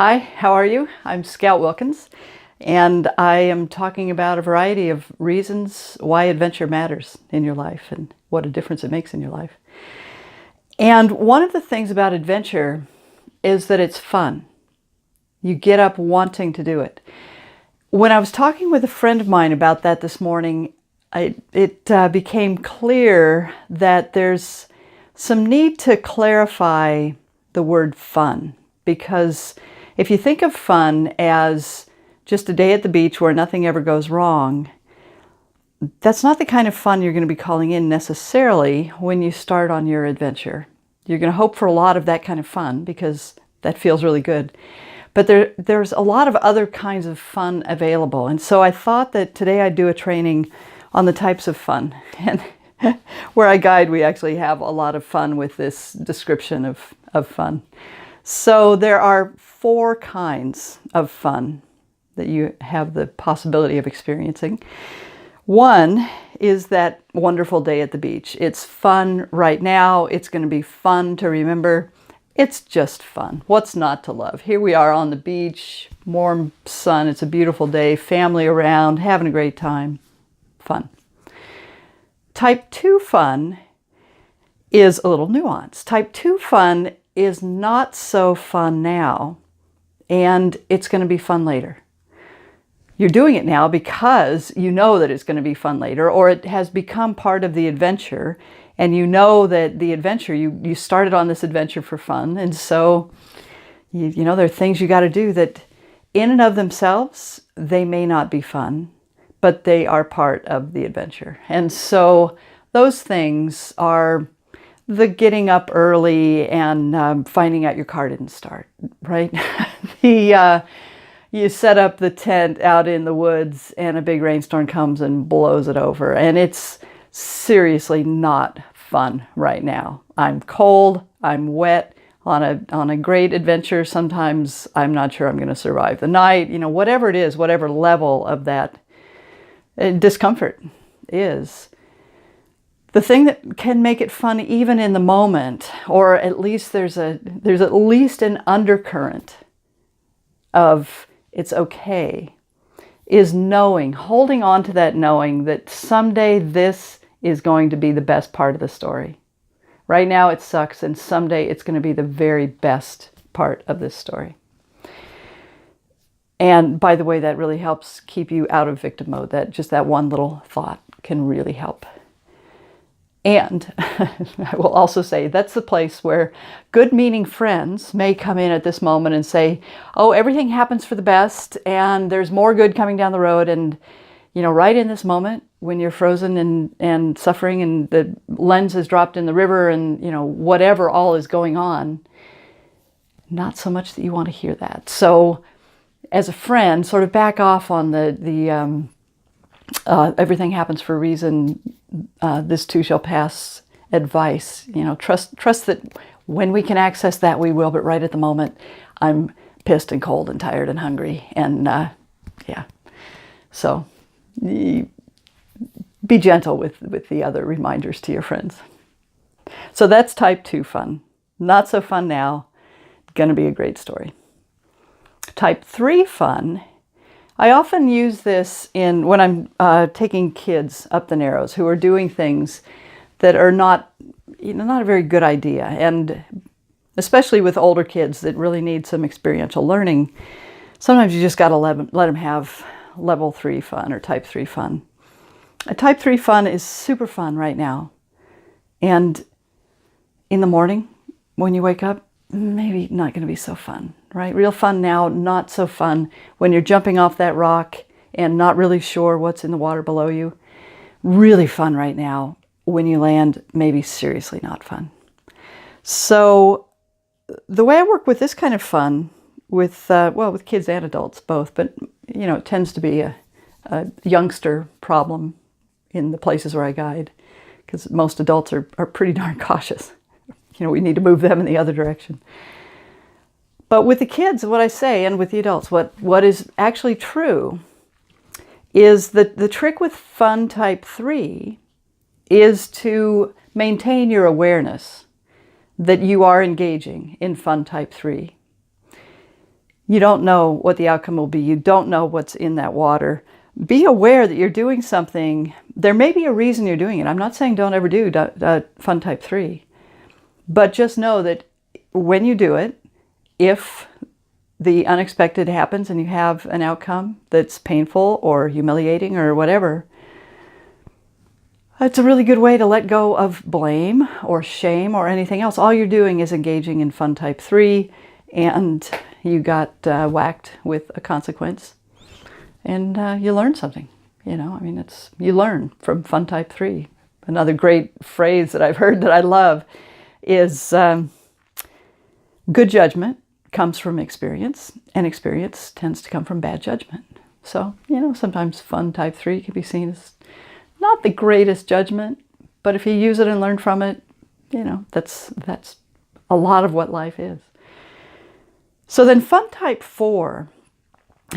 Hi, how are you? I'm Scout Wilkins, and I am talking about a variety of reasons why adventure matters in your life and what a difference it makes in your life. And one of the things about adventure is that it's fun. You get up wanting to do it. When I was talking with a friend of mine about that this morning, it became clear that there's some need to clarify the word fun, because if you think of fun as just a day at the beach where nothing ever goes wrong, that's not the kind of fun you're going to be calling in necessarily when you start on your adventure. You're going to hope for a lot of that kind of fun because that feels really good. But there's a lot of other kinds of fun available. And so I thought that today I'd do a training on the types of fun. And where I guide, we actually have a lot of fun with this description of fun. So there are 4 kinds of fun that you have the possibility of experiencing. One is that wonderful day at the beach. It's fun right now. It's going to be fun to remember. It's just fun. What's not to love? Here we are on the beach, warm sun. It's a beautiful day, family around, having a great time. Fun. Type 2 fun is a little nuanced. Type 2 fun is not so fun now, and it's going to be fun later. You're doing it now because you know that it's going to be fun later, or it has become part of the adventure, and you know that the adventure, you started on this adventure for fun, and so you know there are things you got to do that in and of themselves, they may not be fun, but they are part of the adventure. And so those things are the getting up early and finding out your car didn't start, right? You set up the tent out in the woods and a big rainstorm comes and blows it over. And it's seriously not fun right now. I'm cold, I'm wet, on a great adventure. Sometimes I'm not sure I'm going to survive the night. You know, whatever it is, whatever level of that discomfort is. The thing that can make it fun even in the moment, or at least there's at least an undercurrent of it's okay, is knowing, holding on to that knowing that someday this is going to be the best part of the story. Right now it sucks, and someday it's going to be the very best part of this story. And by the way, that really helps keep you out of victim mode. That one little thought can really help. And I will also say that's the place where good-meaning friends may come in at this moment and say, oh, everything happens for the best and there's more good coming down the road. And, you know, right in this moment when you're frozen and suffering and the lens is dropped in the river and, you know, whatever all is going on, not so much that you want to hear that. So as a friend, sort of back off on the everything happens for a reason, this too shall pass advice. You know, trust that when we can access that, we will, but right at the moment, I'm pissed and cold and tired and hungry. And yeah, so be gentle with the other reminders to your friends. So that's type 2 fun. Not so fun now, gonna be a great story. Type 3 fun, I often use this when I'm taking kids up the Narrows who are doing things that are not a very good idea. And especially with older kids that really need some experiential learning, sometimes you just got to let them have level 3 fun or type 3 fun. Type 3 fun is super fun right now. And in the morning when you wake up, maybe not going to be so fun, right? Real fun now, not so fun when you're jumping off that rock and not really sure what's in the water below you. Really fun right now when you land, maybe seriously not fun. So the way I work with this kind of fun with kids and adults both, but you know, it tends to be a youngster problem in the places where I guide because most adults are pretty darn cautious. You know, we need to move them in the other direction. But with the kids, what I say, and with the adults, what is actually true is that the trick with fun type 3 is to maintain your awareness that you are engaging in fun type 3. You don't know what the outcome will be. You don't know what's in that water. Be aware that you're doing something. There may be a reason you're doing it. I'm not saying don't ever do Fun Type 3. But just know that when you do it, if the unexpected happens and you have an outcome that's painful or humiliating or whatever, it's a really good way to let go of blame or shame or anything else. All you're doing is engaging in Fun Type 3, and you got whacked with a consequence, and you learned something. You know, I mean, you learn from Fun Type 3. Another great phrase that I've heard that I love is good judgment comes from experience, and experience tends to come from bad judgment. So, you know, sometimes Fun Type 3 can be seen as not the greatest judgment, but if you use it and learn from it, you know, that's a lot of what life is. So then Fun Type 4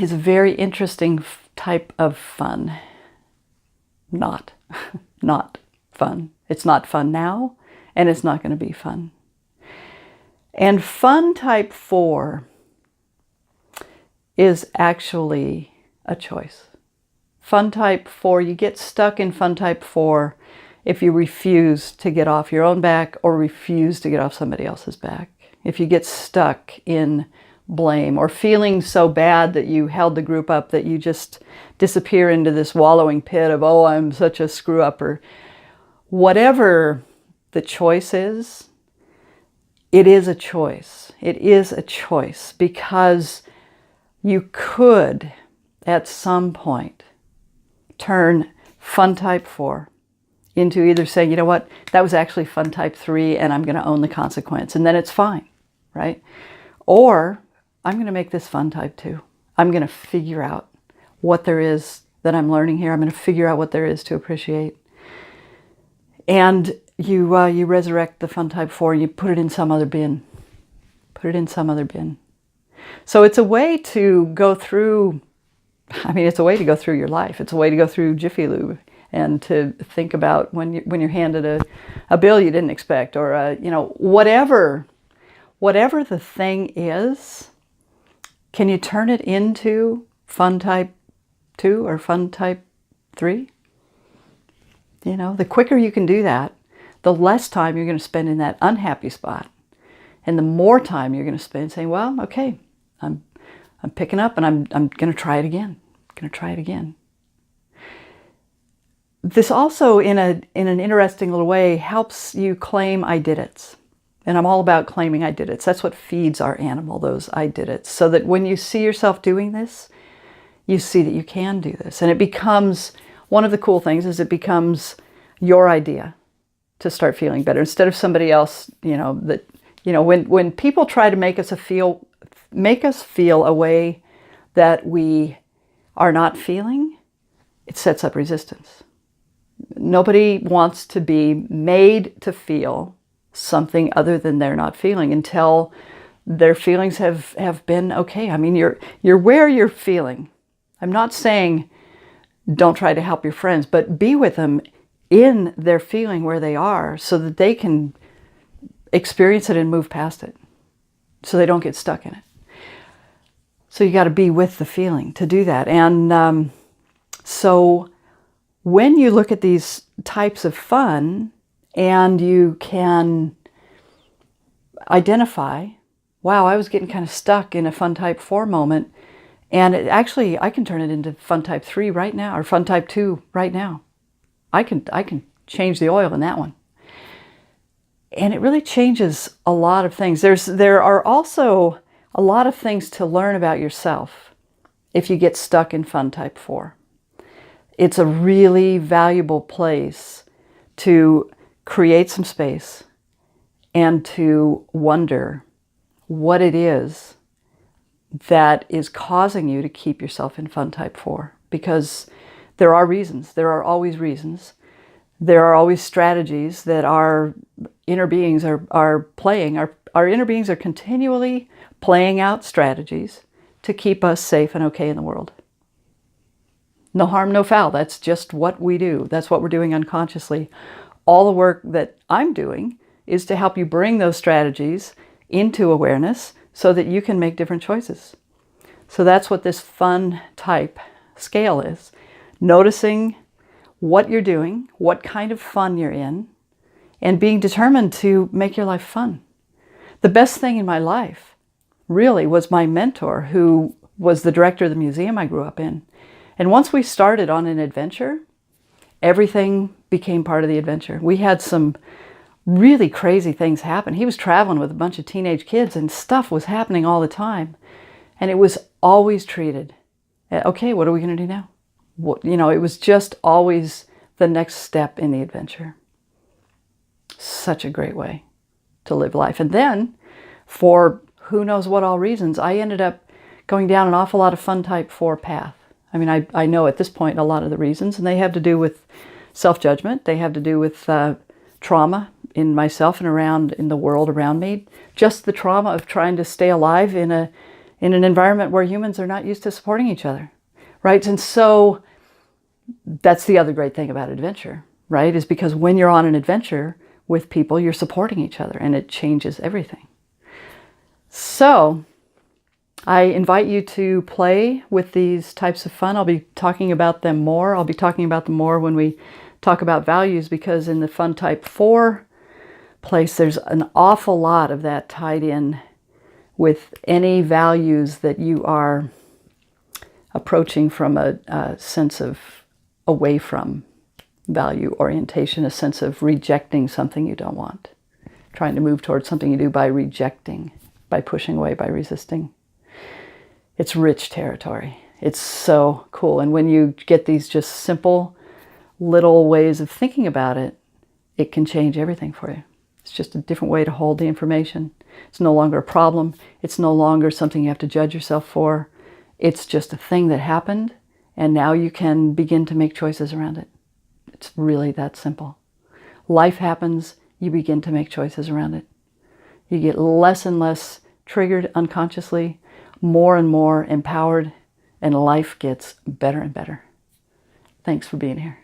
is a very interesting type of fun. Not fun. It's not fun now, and it's not going to be fun. And Fun Type 4 is actually a choice. Fun Type 4, you get stuck in Fun Type 4 if you refuse to get off your own back or refuse to get off somebody else's back. If you get stuck in blame or feeling so bad that you held the group up that you just disappear into this wallowing pit of, oh, I'm such a screw-up, or whatever the choice is, it is a choice. It is a choice because you could, at some point, turn Fun Type 4 into either saying, you know what, that was actually Fun Type 3 and I'm going to own the consequence, and then it's fine, right? Or I'm going to make this Fun Type 2. I'm going to figure out what there is that I'm learning here. I'm going to figure out what there is to appreciate. And you resurrect the Fun Type 4 and you put it in some other bin. Put it in some other bin. So it's a way to go through, it's a way to go through your life. It's a way to go through Jiffy Lube and to think about when you're handed a bill you didn't expect, or whatever the thing is, can you turn it into Fun Type 2 or Fun Type 3? You know, the quicker you can do that, the less time you're going to spend in that unhappy spot. And the more time you're going to spend saying, well, okay, I'm picking up and I'm going to try it again. I'm going to try it again. This also, in an interesting little way, helps you claim I did it. And I'm all about claiming I did it. That's what feeds our animal, those I did it. So that when you see yourself doing this, you see that you can do this. And it becomes, one of the cool things is it becomes your idea to start feeling better instead of somebody else, when people try to make us feel a way that we are not feeling, it sets up resistance. Nobody wants to be made to feel something other than they're not feeling until their feelings have been okay. I mean, you're where you're feeling. I'm not saying don't try to help your friends, but be with them in their feeling where they are so that they can experience it and move past it so they don't get stuck in it. So you got to be with the feeling to do that. And so when you look at these types of fun and you can identify, wow, I was getting kind of stuck in a Fun Type 4 moment, and I can turn it into Fun Type 3 right now, or Fun Type 2 right now. I can change the oil in that one. And it really changes a lot of things. There are also a lot of things to learn about yourself if you get stuck in Fun Type 4. It's a really valuable place to create some space and to wonder what it is that is causing you to keep yourself in Fun Type 4. Because there are reasons. There are always reasons. There are always strategies that our inner beings are playing. Our inner beings are continually playing out strategies to keep us safe and okay in the world. No harm, no foul. That's just what we do. That's what we're doing unconsciously. All the work that I'm doing is to help you bring those strategies into awareness so that you can make different choices. So that's what this fun type scale is. Noticing what you're doing, what kind of fun you're in, and being determined to make your life fun. The best thing in my life really was my mentor, who was the director of the museum I grew up in. And once we started on an adventure, everything became part of the adventure. We had some really crazy things happen. He was traveling with a bunch of teenage kids and stuff was happening all the time. And it was always treated, okay, what are we going to do now? It was just always the next step in the adventure. Such a great way to live life. And then, for who knows what all reasons, I ended up going down an awful lot of fun type 4 path. I mean, I know at this point a lot of the reasons, and they have to do with self-judgment. They have to do with trauma in myself and in the world around me. Just the trauma of trying to stay alive in an environment where humans are not used to supporting each other, right? And so that's the other great thing about adventure, right? Is because when you're on an adventure with people, you're supporting each other, and it changes everything. So I invite you to play with these types of fun. I'll be talking about them more. I'll be talking about them more when we talk about values, because in the fun type 4 place, there's an awful lot of that tied in with any values that you are approaching from a sense of away from value orientation, a sense of rejecting something you don't want, trying to move towards something you do by rejecting, by pushing away, by resisting. It's rich territory. It's so cool. And when you get these just simple little ways of thinking about it, it can change everything for you. It's just a different way to hold the information. It's no longer a problem. It's no longer something you have to judge yourself for. It's just a thing that happened, and now you can begin to make choices around it. It's really that simple. Life happens, you begin to make choices around it. You get less and less triggered unconsciously, more and more empowered, and life gets better and better. Thanks for being here.